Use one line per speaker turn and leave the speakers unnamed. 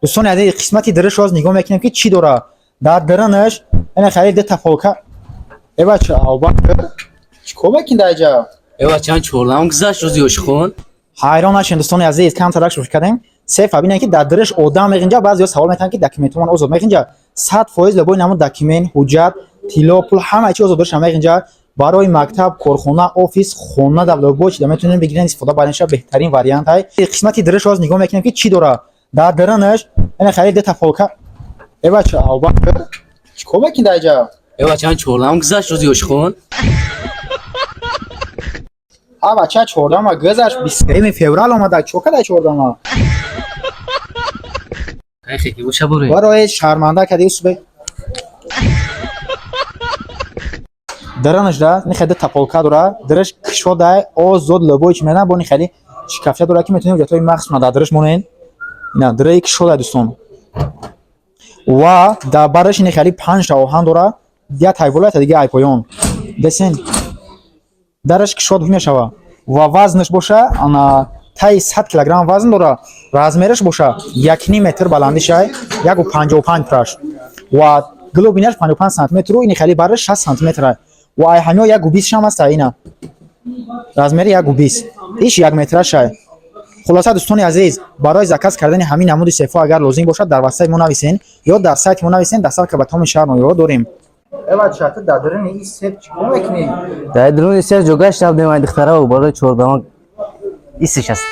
دوستان عزیز قسمتی درش باز نگاه میکنیم که چی داره در درنش. این خیلی ده تفاوت. ای بچه آبان چیکار میکنید اینجا؟
ای بچه‌ها چورلام گذشت روزی وشخون.
حیران نشین دوستان عزیز کم ترک شروع کردیم. صرف ببینید که در درش آدم اینجا بعضیا سوال میکنن که دکمنت من آزاد اینجا 100% لبوی نمود دکمنت حجت طلا پول همه چی آزاد باشه اینجا برای مکتب کارخانه آفیس خونه دولت بوچ میتونین بگیرین استفاده بردنش بهترین وریانت های قسمتی درش باز نگاه میکنیم که چی داره در درنش. این خیلی ده تفاوت. ای بچه آبان چیکار میکنید اینجا؟
ای بچه‌ها چورلام گذشت روزی وشخون.
بچه 14 ما گذشت 23 فوریه اومد چوکا 14 ما
خیلی گوشه برو
برای شرمنده کردی اسبه درنش ده نخده تپالکا داره درش کشو ده آزاد لبویچ میدن با خیلی شکافته داره که میتونیم جاتوی مخص ما درش مونین اینا دره کشو ده دوستان و در برش این خیلی 5 تا آهن داره یا تایبولات دیگه ای پایون دسین درش کشو میشه و وزنش باشه انا تای 100 کیلوگرم وزن داره رزمرش باشه 1.5 متر بلندیش ای 1.55 پرش و گلوبینش 55 سانتی متر و این خیلی برش 60 سانتی متر و ای همه 1.20 هم است اینا رزمر 1.20 ایش 1 متر شه. خلاصه دوستان عزیز برای زکات کردن همین نمود صفحه اگر لازم باشد در وبسایت ما نویسین یا در سایت ما نویسین در صفحه کباتام شهر ما داریم. اول چات دادرن این سپ چیکار میکنی؟
در درون سر جوگاش نبودیم این دخترها و برای چورلام ایستش است.